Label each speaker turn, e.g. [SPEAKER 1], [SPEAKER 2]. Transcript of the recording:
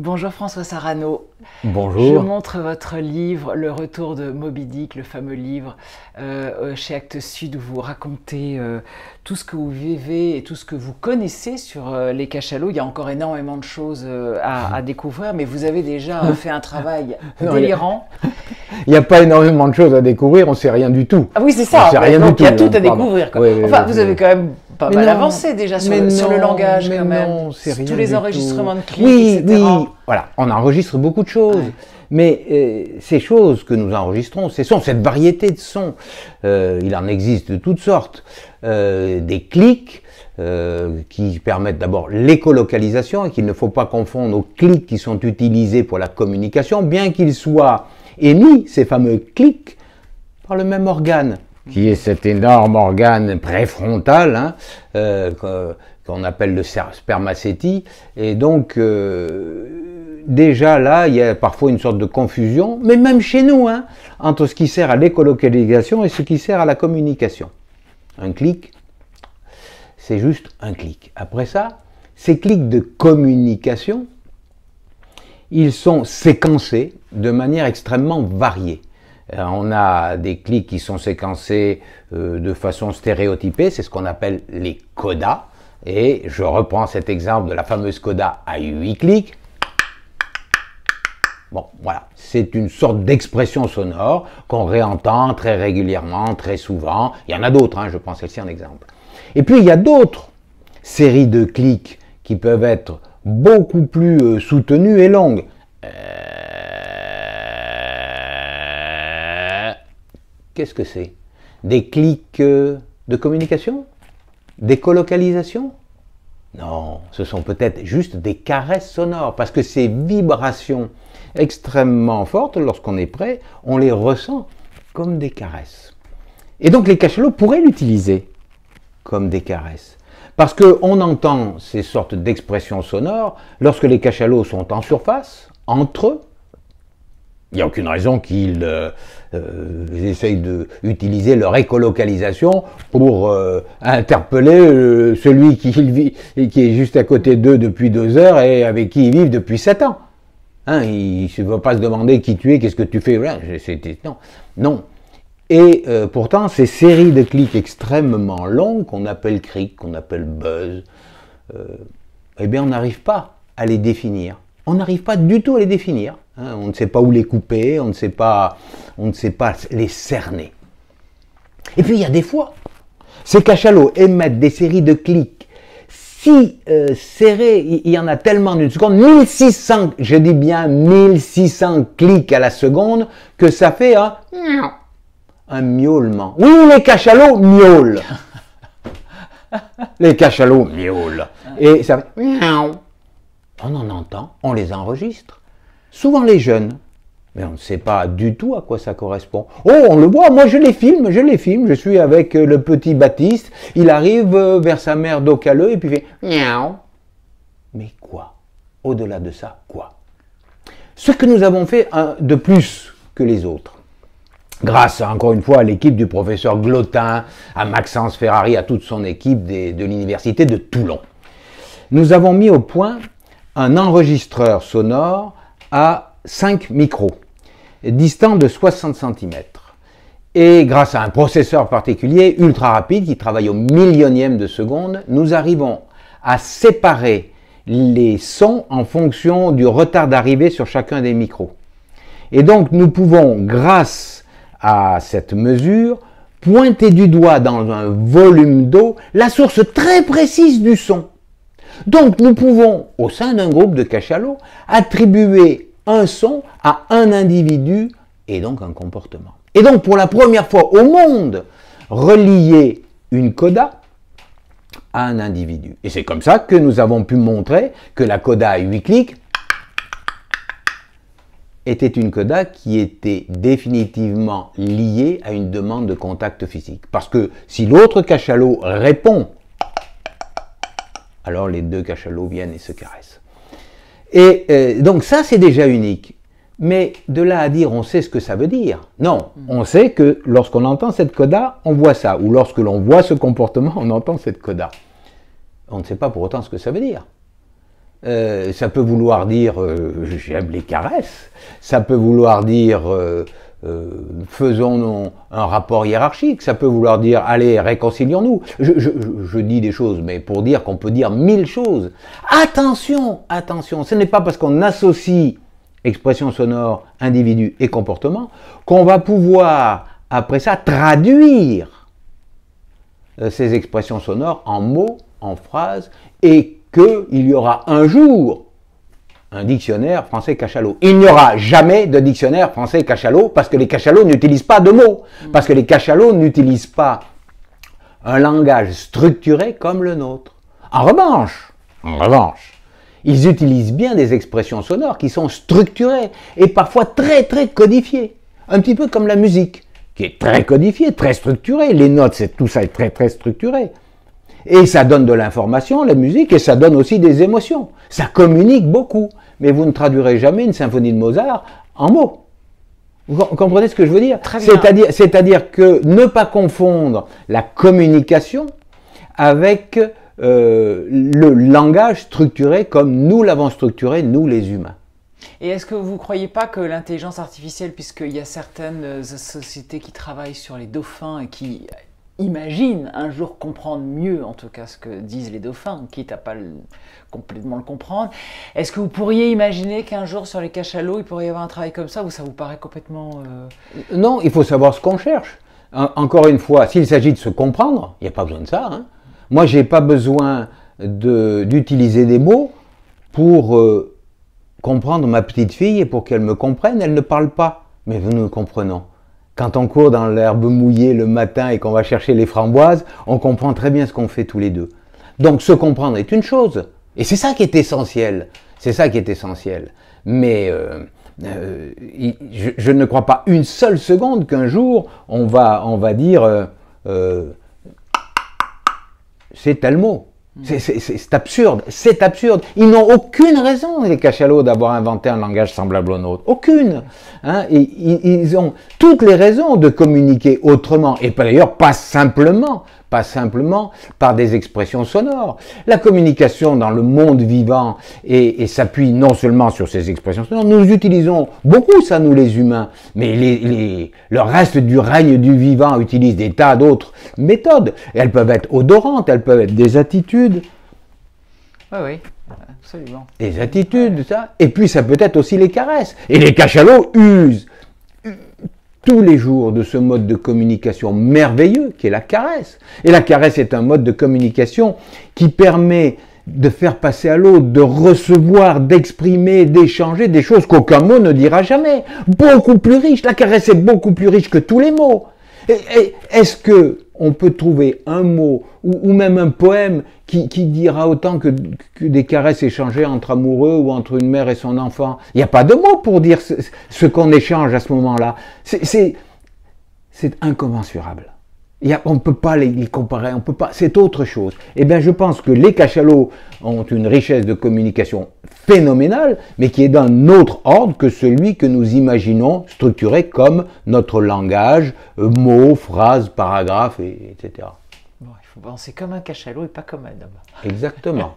[SPEAKER 1] Bonjour François Sarano.
[SPEAKER 2] Bonjour.
[SPEAKER 1] Je montre votre livre, Le Retour de Moby Dick, le fameux livre chez Actes Sud où vous racontez tout ce que vous vivez et tout ce que vous connaissez sur les cachalots. Il y a encore énormément de choses à découvrir, mais vous avez déjà fait un travail délirant.
[SPEAKER 2] Il n'y a pas énormément de choses à découvrir, on ne sait rien du tout.
[SPEAKER 1] Ah oui, c'est ça.
[SPEAKER 2] On sait rien
[SPEAKER 1] donc
[SPEAKER 2] du
[SPEAKER 1] il y a
[SPEAKER 2] tout,
[SPEAKER 1] tout à découvrir. Quoi.
[SPEAKER 2] Oui,
[SPEAKER 1] Enfin, vous avez quand même pas mal avancé déjà sur le langage quand même.
[SPEAKER 2] Non, c'est rien
[SPEAKER 1] tous les
[SPEAKER 2] du
[SPEAKER 1] enregistrements
[SPEAKER 2] tout.
[SPEAKER 1] de clics, etc.
[SPEAKER 2] Oui, voilà, on enregistre beaucoup de choses. Ouais. Mais ces choses que nous enregistrons, ces sons, cette variété de sons, il en existe de toutes sortes. Des clics qui permettent d'abord l'écolocalisation et qu'il ne faut pas confondre aux clics qui sont utilisés pour la communication, bien qu'ils soient émis, ces fameux clics, par le même organe, qui est cet énorme organe préfrontal, hein, qu'on appelle le spermacétie. Et donc, déjà là, il y a parfois une sorte de confusion, mais même chez nous, hein, entre ce qui sert à l'écolocalisation et ce qui sert à la communication. Un clic, c'est juste un clic. Après ça, ces clics de communication, ils sont séquencés de manière extrêmement variée. On a des clics qui sont séquencés de façon stéréotypée, c'est ce qu'on appelle les codas. Et je reprends cet exemple de la fameuse coda à 8 clics. Bon, voilà, c'est une sorte d'expression sonore qu'on réentend très régulièrement, très souvent. Il y en a d'autres, hein, je prends celle-ci en exemple. Et puis il y a d'autres séries de clics qui peuvent être beaucoup plus soutenues et longues. Qu'est-ce que c'est? Des clics de communication? Des colocalisations? Non, ce sont peut-être juste des caresses sonores, parce que ces vibrations extrêmement fortes, lorsqu'on est prêt, on les ressent comme des caresses. Et donc les cachalots pourraient l'utiliser comme des caresses, parce qu'on entend ces sortes d'expressions sonores lorsque les cachalots sont en surface, entre eux. Il n'y a aucune raison qu'ils essayent d'utiliser leur écolocalisation pour interpeller celui qui est juste à côté d'eux depuis 2 heures et avec qui ils vivent depuis 7 ans. Hein, il ne va pas se demander qui tu es, qu'est-ce que tu fais. Non, non. Et pourtant, ces séries de clics extrêmement longues, qu'on appelle cric, qu'on appelle buzz, eh bien, on n'arrive pas à les définir. On n'arrive pas du tout à les définir. Hein, on ne sait pas où les couper, on ne sait pas les cerner. Et puis, il y a des fois, ces cachalots émettent des séries de clics si serrés, il y en a tellement d'une seconde, 1600, je dis bien 1600 clics à la seconde, que ça fait un miaulement. Oui, les cachalots miaulent. Les cachalots miaulent. Et ça fait miaou. On en entend, on les enregistre. Souvent les jeunes. Mais on ne sait pas du tout à quoi ça correspond. Oh, on le voit, moi je les filme. Je suis avec le petit Baptiste. Il arrive vers sa mère d'Ocaleux et puis il fait miaou. Mais quoi? Au-delà de ça, quoi? Ce que nous avons fait de plus que les autres, grâce encore une fois à l'équipe du professeur Glotin, à Maxence Ferrari, à toute son équipe de l'université de Toulon. Nous avons mis au point un enregistreur sonore à 5 micros, distant de 60 cm. Et grâce à un processeur particulier, ultra rapide, qui travaille au millionième de seconde, nous arrivons à séparer les sons en fonction du retard d'arrivée sur chacun des micros. Et donc nous pouvons, grâce à cette mesure, pointer du doigt dans un volume d'eau la source très précise du son. Donc nous pouvons, au sein d'un groupe de cachalots, attribuer un son à un individu et donc un comportement. Et donc pour la première fois au monde, relier une coda à un individu. Et c'est comme ça que nous avons pu montrer que la coda à 8 clics était une coda qui était définitivement liée à une demande de contact physique. Parce que si l'autre cachalot répond, alors les deux cachalots viennent et se caressent. Et donc ça, c'est déjà unique. Mais de là à dire on sait ce que ça veut dire, non. On sait que lorsqu'on entend cette coda, on voit ça. Ou lorsque l'on voit ce comportement, on entend cette coda. On ne sait pas pour autant ce que ça veut dire. Ça peut vouloir dire j'aime les caresses, ça peut vouloir dire faisons un rapport hiérarchique, ça peut vouloir dire allez réconcilions-nous. Je dis des choses, mais pour dire qu'on peut dire 1000 choses. Attention, attention, ce n'est pas parce qu'on associe expression sonore, individu et comportement qu'on va pouvoir après ça traduire ces expressions sonores en mots, en phrases, et qu'il y aura un jour un dictionnaire français cachalot. Il n'y aura jamais de dictionnaire français cachalot parce que les cachalots n'utilisent pas de mots, parce que les cachalots n'utilisent pas un langage structuré comme le nôtre. En revanche, ils utilisent bien des expressions sonores qui sont structurées et parfois très très codifiées. Un petit peu comme la musique, qui est très codifiée, très structurée. Les notes, tout ça est très très structuré. Et ça donne de l'information, la musique, et ça donne aussi des émotions. Ça communique beaucoup. Mais vous ne traduirez jamais une symphonie de Mozart en mots. Vous comprenez ce que je veux dire? C'est-à-dire que ne pas confondre la communication avec le langage structuré comme nous l'avons structuré, nous les humains.
[SPEAKER 1] Et est-ce que vous ne croyez pas que l'intelligence artificielle, puisqu'il y a certaines sociétés qui travaillent sur les dauphins et qui imaginent un jour comprendre mieux, en tout cas, ce que disent les dauphins, quitte à pas complètement le comprendre, est-ce que vous pourriez imaginer qu'un jour sur les cachalots, il pourrait y avoir un travail comme ça, ou ça vous paraît complètement...
[SPEAKER 2] Non, il faut savoir ce qu'on cherche. Encore une fois, s'il s'agit de se comprendre, il n'y a pas besoin de ça. Hein. Moi, je n'ai pas besoin d'utiliser des mots pour comprendre ma petite fille et pour qu'elle me comprenne. Elle ne parle pas, mais nous nous comprenons. Quand on court dans l'herbe mouillée le matin et qu'on va chercher les framboises, on comprend très bien ce qu'on fait tous les deux. Donc se comprendre est une chose, et c'est ça qui est essentiel. C'est ça qui est essentiel. Mais je ne crois pas une seule seconde qu'un jour on va dire c'est tel mot. C'est absurde, c'est absurde. Ils n'ont aucune raison, les cachalots, d'avoir inventé un langage semblable au nôtre. Aucune. Hein? Et ils ont toutes les raisons de communiquer autrement. Et d'ailleurs, pas simplement par des expressions sonores. La communication dans le monde vivant et s'appuie non seulement sur ces expressions sonores, nous utilisons beaucoup ça, nous les humains, mais le reste du règne du vivant utilise des tas d'autres méthodes. Elles peuvent être odorantes, elles peuvent être des attitudes.
[SPEAKER 1] Oui, absolument.
[SPEAKER 2] Des attitudes, ça. Et puis ça peut être aussi les caresses. Et les cachalots usent tous les jours de ce mode de communication merveilleux qui est la caresse. Et la caresse est un mode de communication qui permet de faire passer à l'autre, de recevoir, d'exprimer, d'échanger des choses qu'aucun mot ne dira jamais. Beaucoup plus riche. La caresse est beaucoup plus riche que tous les mots. Est-ce que on peut trouver un mot ou même un poème qui dira autant que des caresses échangées entre amoureux ou entre une mère et son enfant? Il n'y a pas de mots pour dire ce qu'on échange à ce moment-là. C'est incommensurable. On ne peut pas les comparer, on peut pas. C'est autre chose. Eh bien, je pense que les cachalots ont une richesse de communication phénoménale, mais qui est d'un autre ordre que celui que nous imaginons structuré comme notre langage, mots, phrases, paragraphes, etc.
[SPEAKER 1] Bon, il faut penser comme un cachalot et pas comme un homme.
[SPEAKER 2] Exactement.